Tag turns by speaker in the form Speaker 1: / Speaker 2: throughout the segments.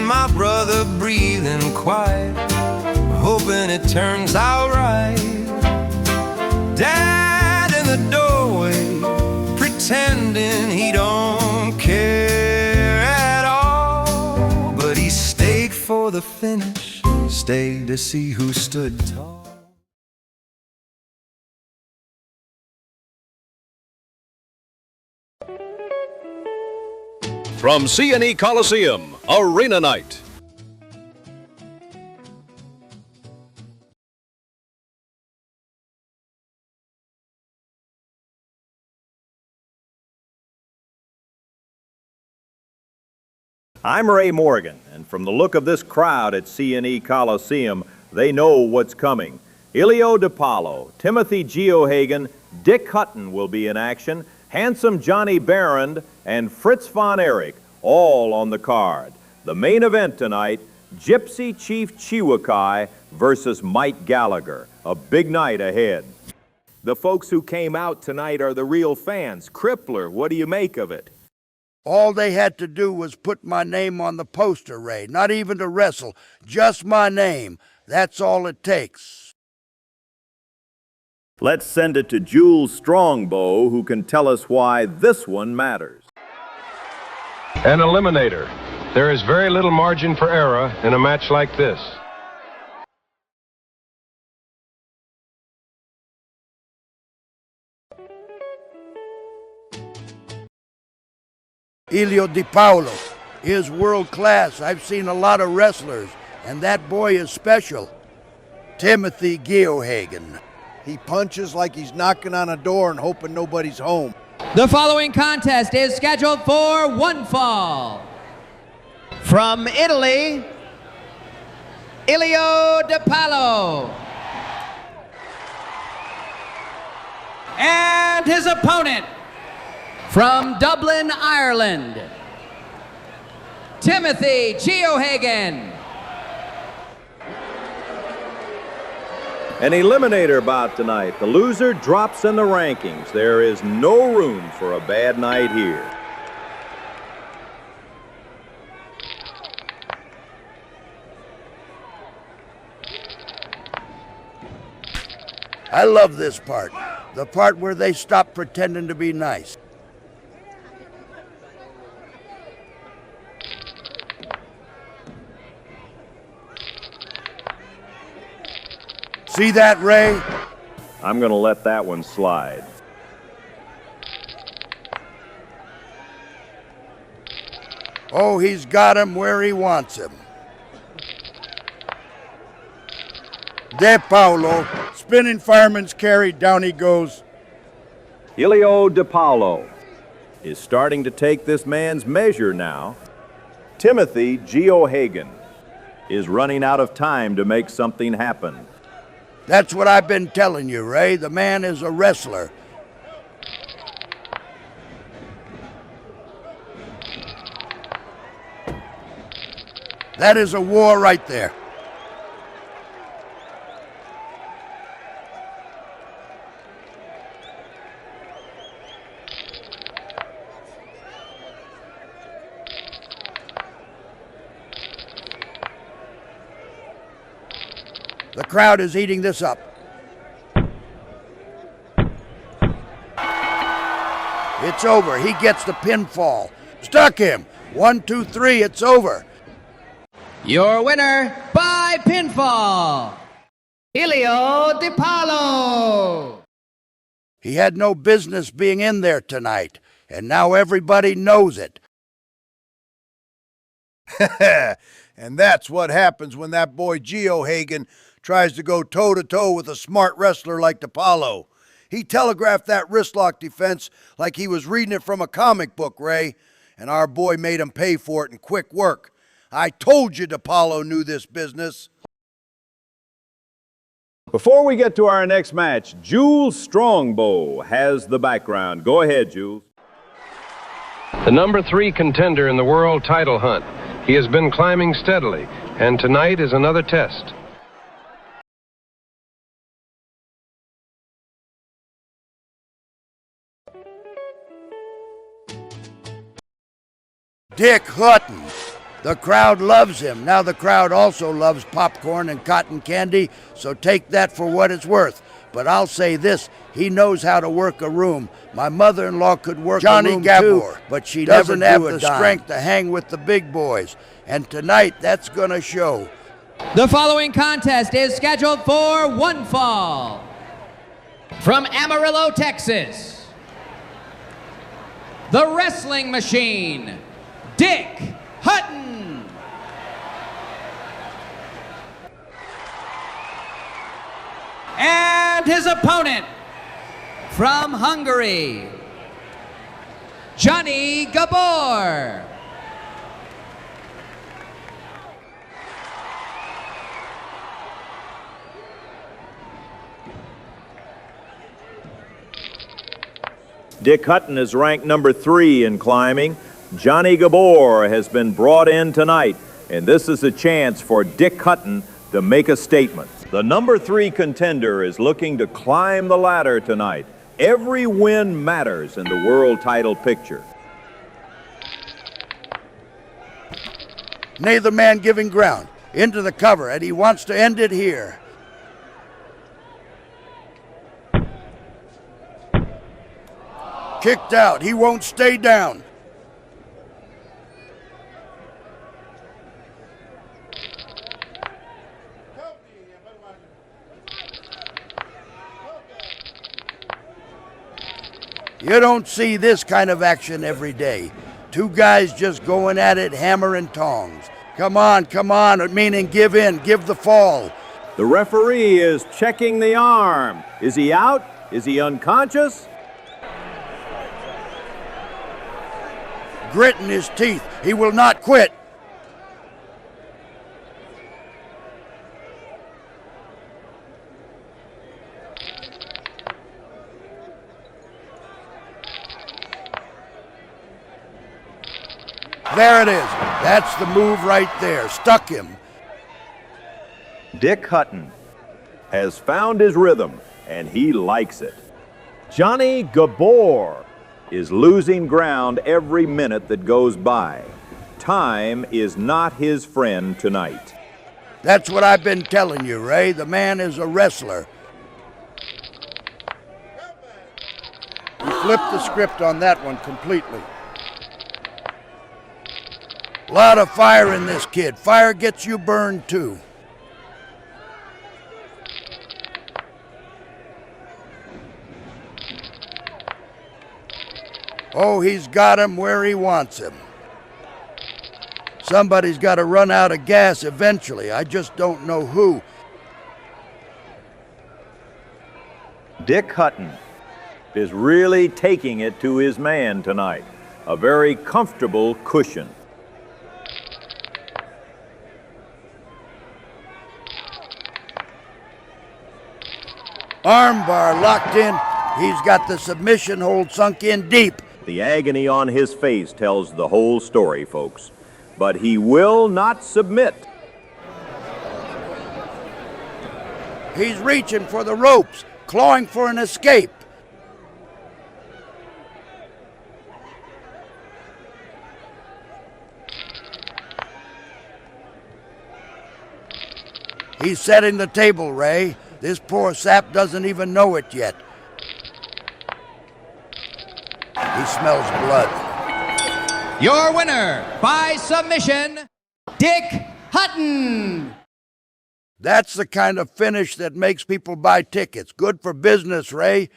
Speaker 1: my brother breathing quiet, hoping it turns out right. Dad in the doorway, pretending he don't care at all, but he stayed for the finish, stayed to see who stood tall.
Speaker 2: From C&E Coliseum, Arena Night.
Speaker 3: I'm Ray Morgan, and from the look of this crowd at C&E Coliseum, they know what's coming. Ilio DiPaolo, Timothy Geohagen, Dick Hutton will be in action, handsome Johnny Barrand, and Fritz von Erich, all on the card. The main event tonight, Gypsy Chief Chiwakai versus Mike Gallagher. A big night ahead. The folks who came out tonight are the real fans. Crippler, what do you make of it?
Speaker 4: All they had to do was put my name on the poster, Ray. Not even to wrestle, just my name. That's all it takes.
Speaker 3: Let's send it to Jules Strongbow, who can tell us why this one matters.
Speaker 5: An eliminator. There is very little margin for error in a match like this.
Speaker 4: Ilio DiPaolo is world class. I've seen a lot of wrestlers, and that boy is special. Timothy Geohagen.
Speaker 6: He punches like he's knocking on a door and hoping nobody's home.
Speaker 7: The following contest is scheduled for one fall. From Italy, Ilio DiPaolo. And his opponent, from Dublin, Ireland, Timothy Geohagen.
Speaker 3: An eliminator bout tonight. The loser drops in the rankings. There is no room for a bad night here.
Speaker 4: I love this part. The part where they stop pretending to be nice. See that, Ray?
Speaker 3: I'm going to let that one slide.
Speaker 4: Oh, he's got him where he wants him. DiPaolo, spinning fireman's carry, down he goes.
Speaker 3: Ilio DiPaolo is starting to take this man's measure now. Timothy Geohagen is running out of time to make something happen.
Speaker 4: That's what I've been telling you, Ray. The man is a wrestler. That is a war right there. The crowd is eating this up. It's over. He gets the pinfall. Stuck him. 1, 2, 3. It's over.
Speaker 7: Your winner by pinfall, Ilio DiPaolo.
Speaker 4: He had no business being in there tonight, and now everybody knows it.
Speaker 6: And that's what happens when that boy Geohagen tries to go toe-to-toe with a smart wrestler like DiPaolo. He telegraphed that wristlock defense like he was reading it from a comic book, Ray, and our boy made him pay for it in quick work. I told you DiPaolo knew this business.
Speaker 3: Before we get to our next match, Jules Strongbow has the background. Go ahead, Jules.
Speaker 5: The number 3 contender in the world title hunt. He has been climbing steadily, and tonight is another test.
Speaker 4: Dick Hutton. The crowd loves him. Now the crowd also loves popcorn and cotton candy, so take that for what it's worth. But I'll say this, he knows how to work a room. My mother-in-law could work a room too, but she doesn't have the strength to hang with the big boys. And tonight, that's gonna show.
Speaker 7: The following contest is scheduled for one fall. From Amarillo, Texas, the wrestling machine, Dick Hutton. And his opponent, from Hungary, Tunney Gabor.
Speaker 3: Dick Hutton is ranked number 3 in climbing. Tunney Gabor has been brought in tonight, and this is a chance for Dick Hutton to make a statement. The number 3 contender is looking to climb the ladder tonight. Every win matters in the world title picture.
Speaker 4: Neither man giving ground. Into the cover, and he wants to end it here. Kicked out. He won't stay down. You don't see this kind of action every day. Two guys just going at it, hammer and tongs. Come on, meaning give in, give the fall.
Speaker 3: The referee is checking the arm. Is he out? Is he unconscious?
Speaker 4: Grit in his teeth. He will not quit. There it is. That's the move right there. Stuck him.
Speaker 3: Dick Hutton has found his rhythm, and he likes it. Tunney Gabor is losing ground every minute that goes by. Time is not his friend tonight.
Speaker 4: That's what I've been telling you, Ray. The man is a wrestler. He flipped the script on that one completely. A lot of fire in this kid. Fire gets you burned too. Oh, he's got him where he wants him. Somebody's got to run out of gas eventually. I just don't know who.
Speaker 3: Dick Hutton is really taking it to his man tonight. A very comfortable cushion.
Speaker 4: Armbar locked in. He's got the submission hold sunk in deep.
Speaker 3: The agony on his face tells the whole story, folks. But he will not submit.
Speaker 4: He's reaching for the ropes, clawing for an escape. He's setting the table, Ray. This poor sap doesn't even know it yet. He smells blood.
Speaker 7: Your winner by submission, Dick Hutton.
Speaker 4: That's the kind of finish that makes people buy tickets. Good for business, Ray.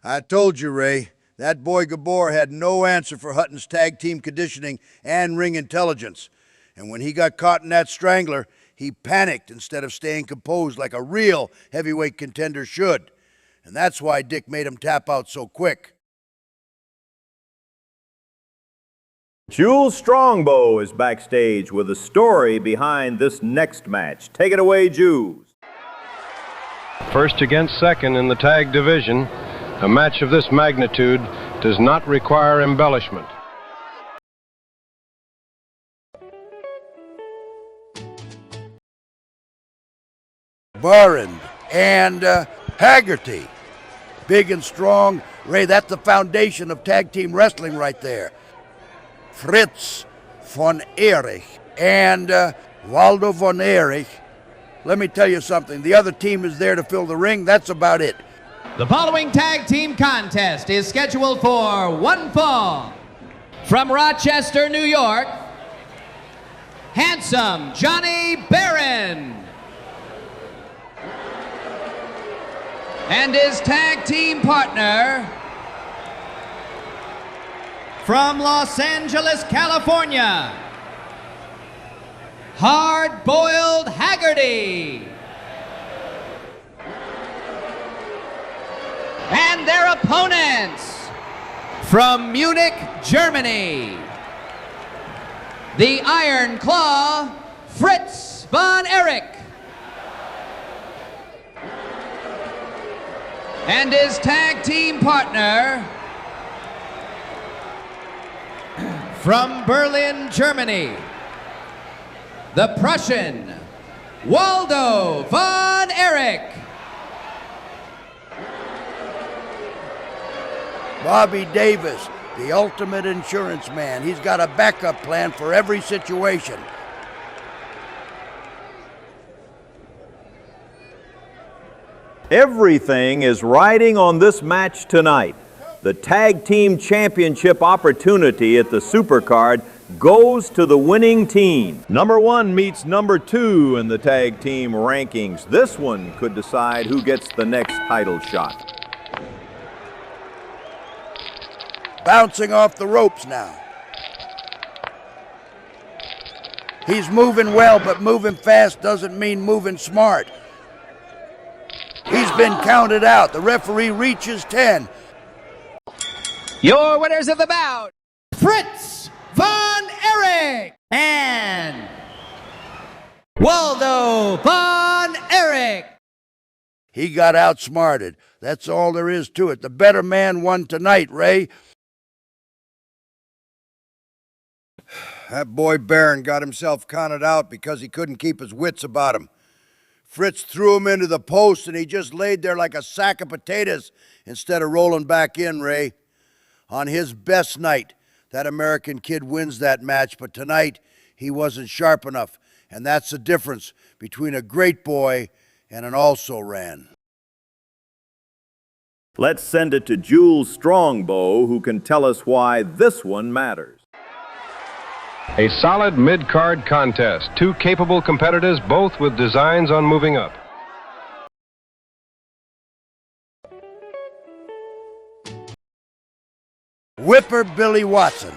Speaker 6: I told you, Ray, that boy Gabor had no answer for Hutton's tag team conditioning and ring intelligence. And when he got caught in that strangler, he panicked instead of staying composed like a real heavyweight contender should. And that's why Dick made him tap out so quick.
Speaker 3: Jules Strongbow is backstage with a story behind this next match. Take it away, Jules.
Speaker 5: First against second in the tag division, a match of this magnitude does not require embellishment.
Speaker 4: Barend and Haggerty. Big and strong, Ray, that's the foundation of tag team wrestling right there. Fritz von Erich and Waldo von Erich. Let me tell you something. The other team is there to fill the ring. That's about it.
Speaker 7: The following tag team contest is scheduled for one fall. From Rochester, New York, Handsome Johnny Barron and his tag team partner from Los Angeles, California, Hard-Boiled Haggerty. And their opponents from Munich, Germany, the Iron Claw, Fritz von Erich, and his tag team partner from Berlin, Germany, the Prussian, Waldo von Erich.
Speaker 4: Bobby Davis, the ultimate insurance man. He's got a backup plan for every situation.
Speaker 3: Everything is riding on this match tonight. The tag team championship opportunity at the Supercard goes to the winning team. Number 1 meets number 2 in the tag team rankings. This one could decide who gets the next title shot.
Speaker 4: Bouncing off the ropes now. He's moving well, but moving fast doesn't mean moving smart. He's been counted out. The referee reaches 10.
Speaker 7: Your winners of the bout, Fritz von Erich and Waldo von Erich.
Speaker 4: He got outsmarted. That's all there is to it. The better man won tonight, Ray.
Speaker 6: That boy Barron got himself counted out because he couldn't keep his wits about him. Fritz threw him into the post and he just laid there like a sack of potatoes instead of rolling back in, Ray. On his best night, that American kid wins that match, but tonight he wasn't sharp enough, and that's the difference between a great boy and an also-ran.
Speaker 3: Let's send it to Jules Strongbow, who can tell us why this one matters.
Speaker 5: A solid mid-card contest. Two capable competitors, both with designs on moving up.
Speaker 4: Whipper Billy Watson.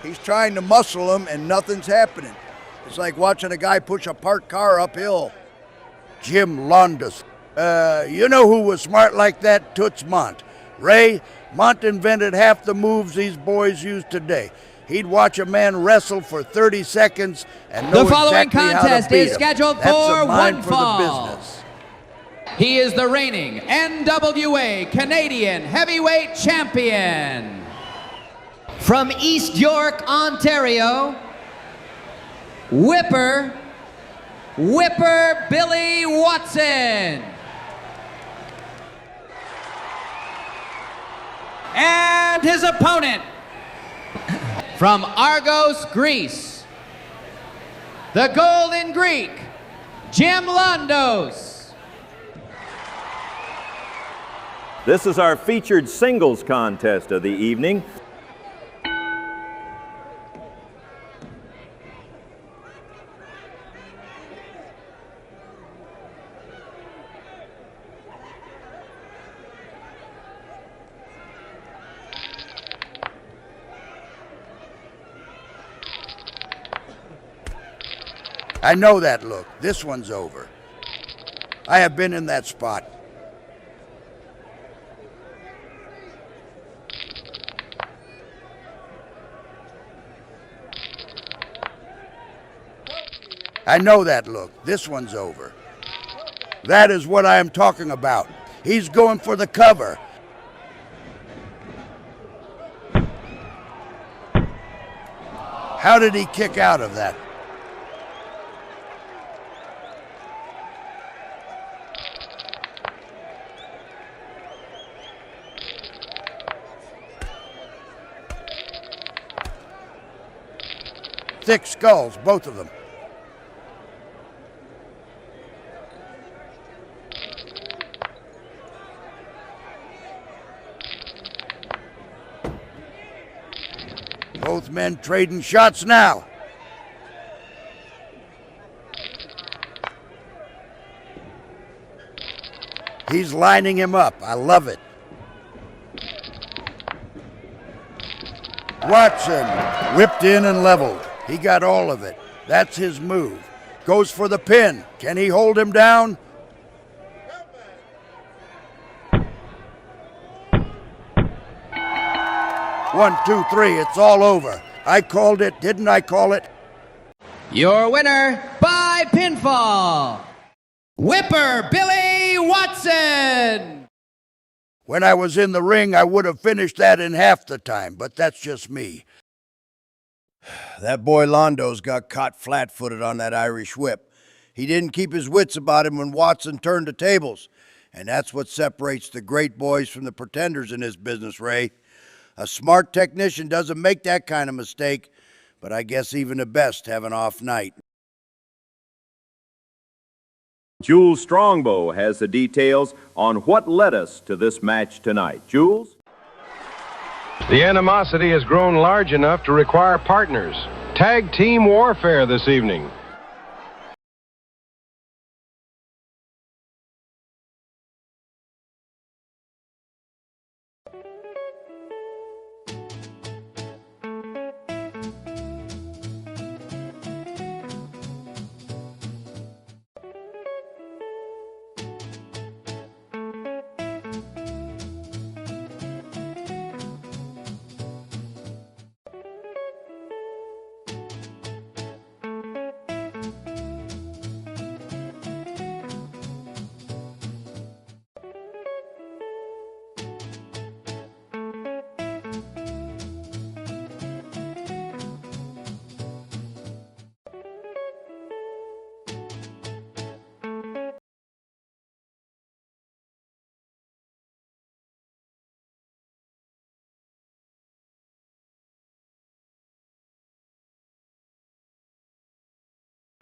Speaker 6: He's trying to muscle him and nothing's happening. It's like watching a guy push a parked car uphill.
Speaker 4: Jim Londos. You know who was smart like that? Toots Mont. Ray, Mont invented half the moves these boys use today. He'd watch a man wrestle for 30 seconds and know
Speaker 7: the following
Speaker 4: exactly
Speaker 7: contest
Speaker 4: how to beat
Speaker 7: is
Speaker 4: him.
Speaker 7: scheduled
Speaker 4: That's
Speaker 7: for
Speaker 4: a mind
Speaker 7: one
Speaker 4: for
Speaker 7: fall.
Speaker 4: the business.
Speaker 7: He is the reigning NWA Canadian Heavyweight Champion. From East York, Ontario, Whipper Billy Watson. And his opponent, from Argos, Greece, the Golden Greek, Jim Londos.
Speaker 3: This is our featured singles contest of the evening.
Speaker 4: I know that look. This one's over. I have been in that spot. I know that look. This one's over. That is what I am talking about. He's going for the cover. How did he kick out of that? thick skulls, both of them. Both men trading shots now. He's lining him up. I love it. Watson whipped in and leveled. He got all of it. That's his move. Goes for the pin. Can he hold him down? One, two, three. It's all over. I called it. Didn't I call it?
Speaker 7: Your winner by pinfall, Whipper Billy Watson.
Speaker 4: When I was in the ring, I would have finished that in half the time, but that's just me.
Speaker 6: That boy Londo's got caught flat-footed on that Irish whip. He didn't keep his wits about him when Watson turned the tables. And that's what separates the great boys from the pretenders in this business, Ray. A smart technician doesn't make that kind of mistake, but I guess even the best have an off night.
Speaker 3: Jules Strongbow has the details on what led us to this match tonight. Jules?
Speaker 5: The animosity has grown large enough to require partners. Tag team warfare this evening.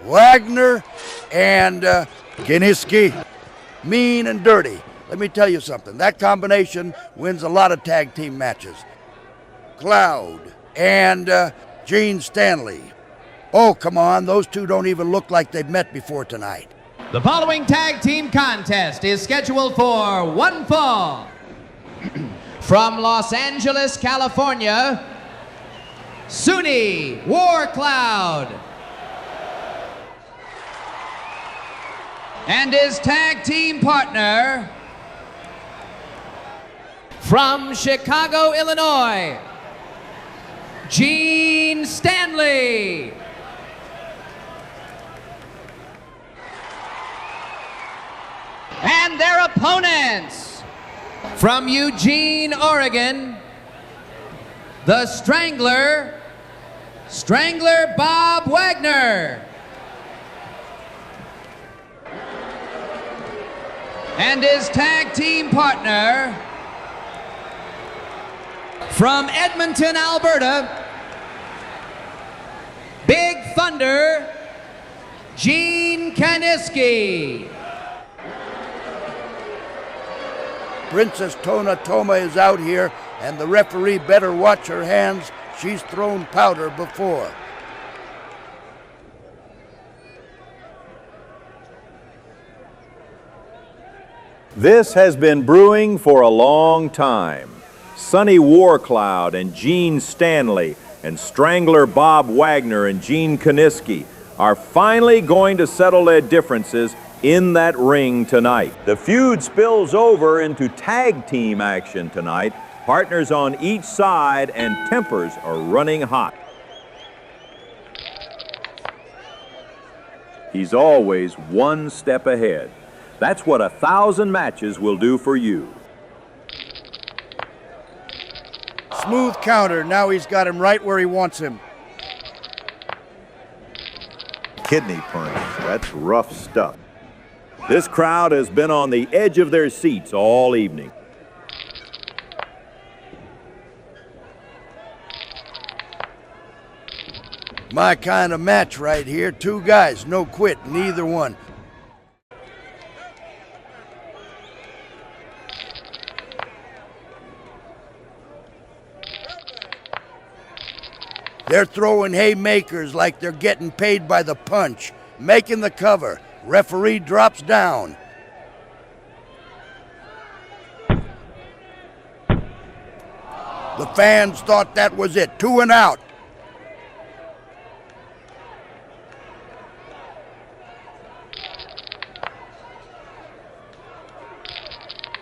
Speaker 4: Wagner and Kiniski. Mean and dirty. Let me tell you something. That combination wins a lot of tag team matches. Cloud and Gene Stanley. Oh, come on. Those two don't even look like they've met before tonight.
Speaker 7: The following tag team contest is scheduled for one fall. From Los Angeles, California, Sunni Warcloud and his tag team partner from Chicago, Illinois, Gene Stanley. And their opponents from Eugene, Oregon, the Strangler Bob Wagner. And his tag team partner from Edmonton, Alberta, Big Thunder, Gene Kaniski.
Speaker 4: Princess Tona Toma is out here, and the referee better watch her hands. She's thrown powder before.
Speaker 3: This has been brewing for a long time. Sunni Warcloud and Gene Stanley and Strangler Bob Wagner and Gene Kaniski are finally going to settle their differences in that ring tonight. The feud spills over into tag team action tonight. Partners on each side and tempers are running hot. He's always one step ahead. That's what 1,000 matches will do for you.
Speaker 4: Smooth counter. Now he's got him right where he wants him.
Speaker 3: Kidney punch. That's rough stuff. This crowd has been on the edge of their seats all evening.
Speaker 4: My kind of match right here. Two guys, no quit, neither one. They're throwing haymakers like they're getting paid by the punch, making the cover. Referee drops down. The fans thought that was it. 2 and out.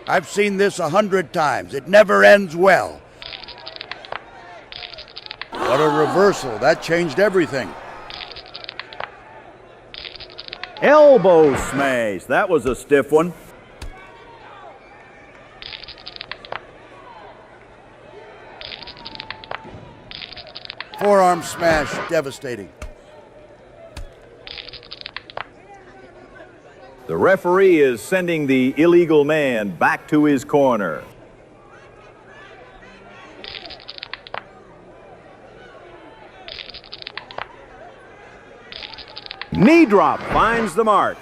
Speaker 4: I've seen this 100 times. It never ends well.
Speaker 8: What a reversal. That changed everything.
Speaker 3: Elbow smash. That was a stiff one.
Speaker 4: Forearm smash, devastating.
Speaker 3: The referee is sending the illegal man back to his corner. Knee drop finds the mark.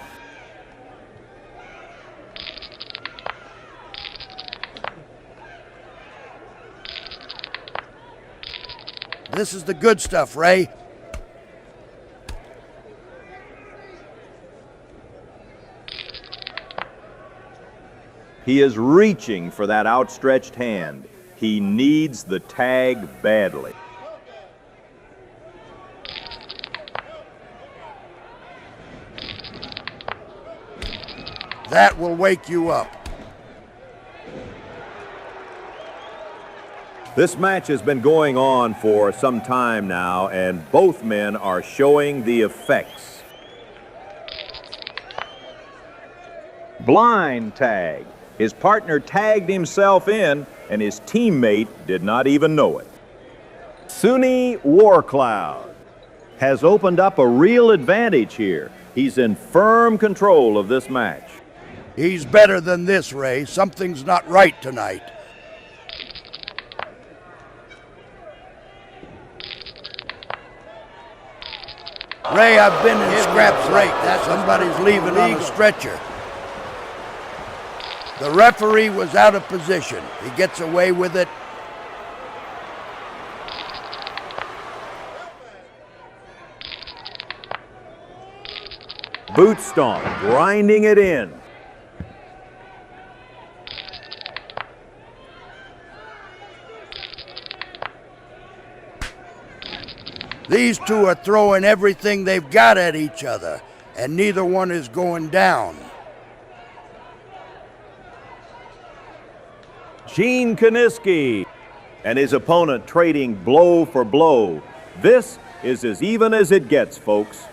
Speaker 4: This is the good stuff, Ray.
Speaker 3: He is reaching for that outstretched hand. He needs the tag badly.
Speaker 4: That will wake you up.
Speaker 3: This match has been going on for some time now, and both men are showing the effects. Blind tag. His partner tagged himself in, and his teammate did not even know it. Tunney Warcloud has opened up a real advantage here. He's in firm control of this match.
Speaker 4: He's better than this, Ray. Something's not right tonight. Ray, I've been in scraps like that. Somebody's leaving on a stretcher. The referee was out of position. He gets away with it.
Speaker 3: Boot stomp, grinding it in.
Speaker 4: These two are throwing everything they've got at each other, and neither one is going down.
Speaker 3: Gene Kaniski and his opponent trading blow for blow. This is as even as it gets, folks.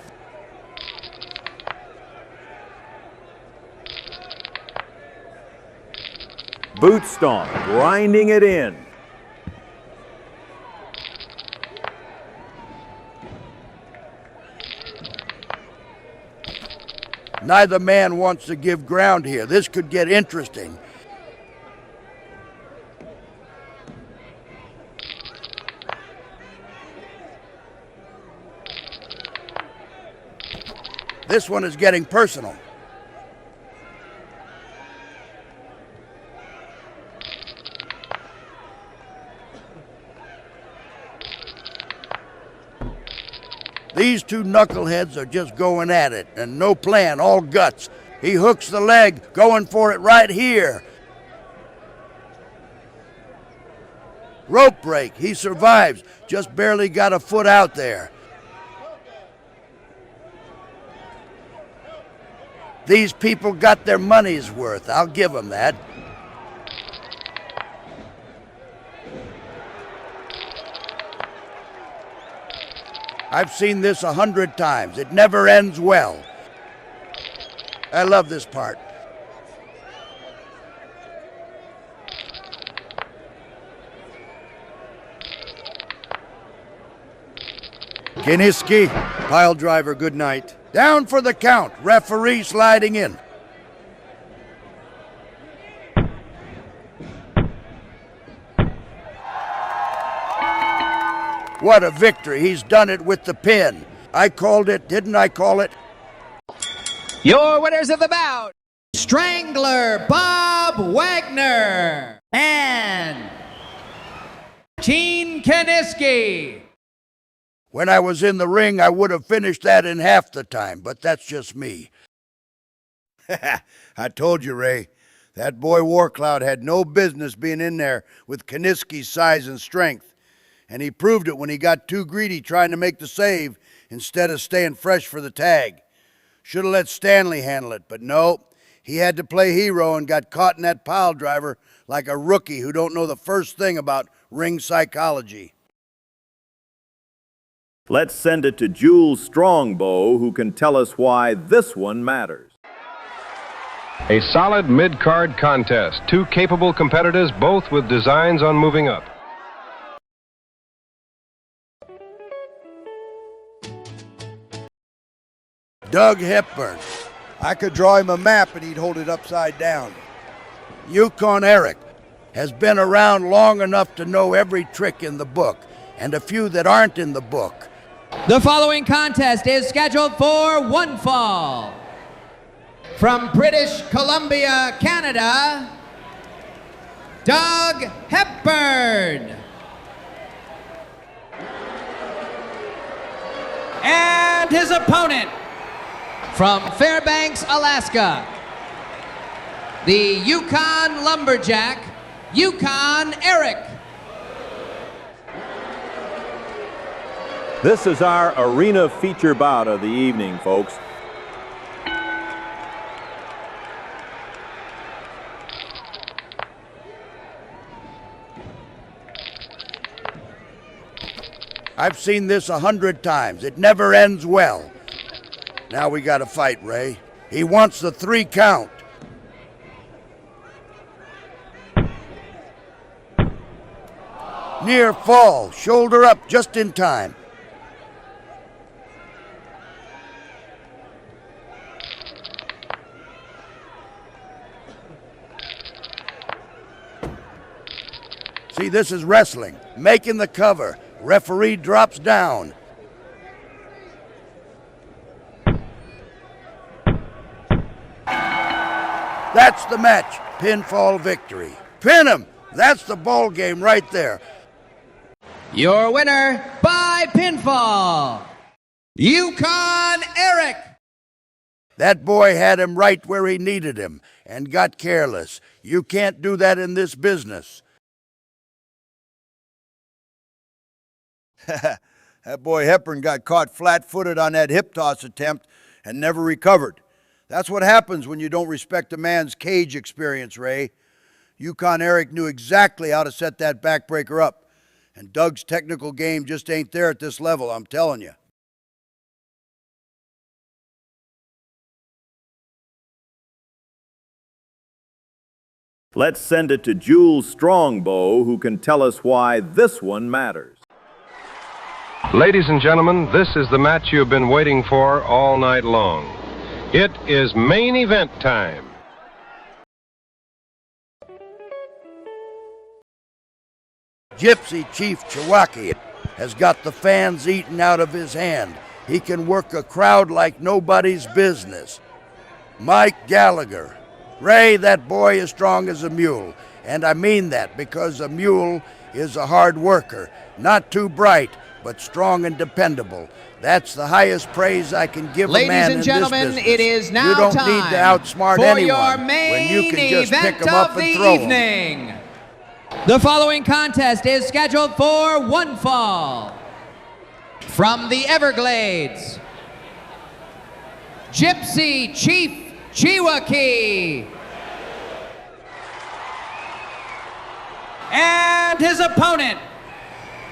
Speaker 3: Boot stomp, grinding it in.
Speaker 4: Neither man wants to give ground here. This could get interesting. This one is getting personal. These two knuckleheads are just going at it, and no plan, all guts. He hooks the leg, going for it right here. Rope break, he survives, just barely got a foot out there. These people got their money's worth, I'll give them that. I've seen this 100 times. It never ends well. I love this part.
Speaker 8: Kaniski, pile driver, good night.
Speaker 4: Down for the count. Referee sliding in. What a victory. He's done it with the pin. I called it, didn't I call it?
Speaker 7: Your winners of the bout, Strangler Bob Wagner and Gene Kaniski.
Speaker 4: When I was in the ring, I would have finished that in half the time, but that's just me.
Speaker 6: I told you, Ray. That boy Warcloud had no business being in there with Kaniski's size and strength. And he proved it when he got too greedy trying to make the save instead of staying fresh for the tag. Should have let Stanley handle it, but no. He had to play hero and got caught in that pile driver like a rookie who don't know the first thing about ring psychology.
Speaker 3: Let's send it to Jules Strongbow, who can tell us why this one matters.
Speaker 5: A solid mid-card contest. Two capable competitors, both with designs on moving up.
Speaker 4: Doug Hepburn.
Speaker 6: I could draw him a map and he'd hold it upside down.
Speaker 4: Yukon Eric has been around long enough to know every trick in the book, and a few that aren't in the book.
Speaker 7: The following contest is scheduled for one fall. From British Columbia, Canada, Doug Hepburn. And his opponent, from Fairbanks, Alaska, the Yukon Lumberjack, Yukon Eric.
Speaker 3: This is our arena feature bout of the evening, folks.
Speaker 4: I've seen this 100 times. It never ends well. Now we got to fight, Ray. He wants the 3 count. Near fall, shoulder up just in time. See, this is wrestling. Making the cover. Referee drops down. That's the match. Pinfall victory. Pin him. That's the ball game right there.
Speaker 7: Your winner by pinfall, Yukon Eric.
Speaker 4: That boy had him right where he needed him and got careless. You can't do that in this business.
Speaker 6: That boy Hepburn got caught flat-footed on that hip toss attempt and never recovered. That's what happens when you don't respect a man's cage experience, Ray. Yukon Eric knew exactly how to set that backbreaker up. And Doug's technical game just ain't there at this level, I'm telling you.
Speaker 3: Let's send it to Jules Strongbow, who can tell us why this one matters.
Speaker 5: Ladies and gentlemen, this is the match you have been waiting for all night long. It is main event time.
Speaker 4: Gypsy Chief Chewaki has got the fans eating out of his hand. He can work a crowd like nobody's business. Mike Gallagher. Ray, that boy is strong as a mule. And I mean that because a mule is a hard worker. Not too bright, but strong and dependable. That's the highest praise I can give a man in this business.
Speaker 7: Ladies and gentlemen, it is now
Speaker 4: you don't
Speaker 7: time
Speaker 4: need to outsmart
Speaker 7: for
Speaker 4: anyone
Speaker 7: your main
Speaker 4: when you can just pick
Speaker 7: event
Speaker 4: them up
Speaker 7: of
Speaker 4: and
Speaker 7: the
Speaker 4: throw them.
Speaker 7: evening. The following contest is scheduled for one fall. From the Everglades, Gypsy Chief Chewaki. And his opponent,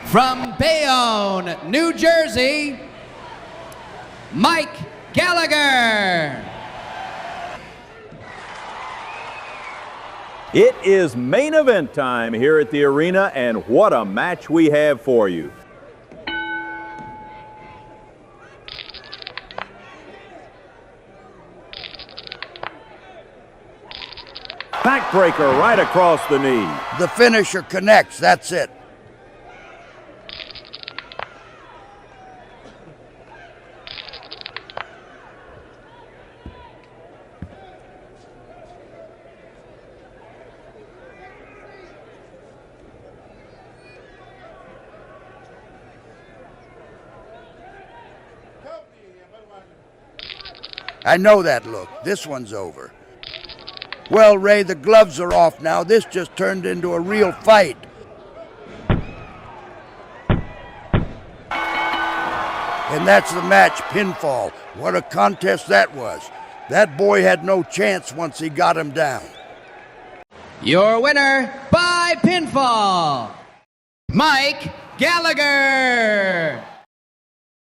Speaker 7: from Bayonne, New Jersey, Mike Gallagher.
Speaker 3: It is main event time here at the arena, and what a match we have for you. Backbreaker right across the knee.
Speaker 4: The finisher connects, that's it. I know that look. This one's over. Well, Ray, the gloves are off now. This just turned into a real fight. And that's the match, pinfall. What a contest that was. That boy had no chance once he got him down.
Speaker 7: Your winner by pinfall, Mike Gallagher.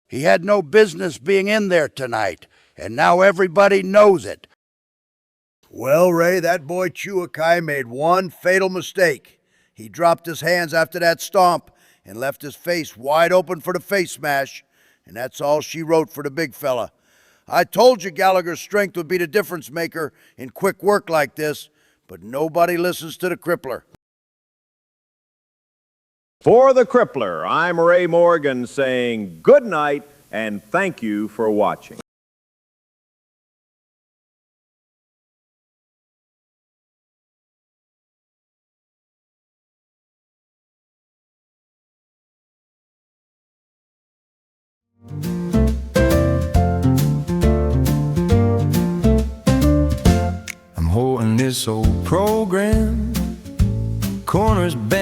Speaker 4: He had no business being in there tonight, and now everybody knows it.
Speaker 6: Well, Ray, that boy Chuakai made one fatal mistake. He dropped his hands after that stomp and left his face wide open for the face smash, and that's all she wrote for the big fella. I told you Gallagher's strength would be the difference maker in quick work like this, but nobody listens to the Crippler.
Speaker 3: For the Crippler, I'm Ray Morgan saying good night and thank you for watching.
Speaker 1: I'm holding this old program, corners bent.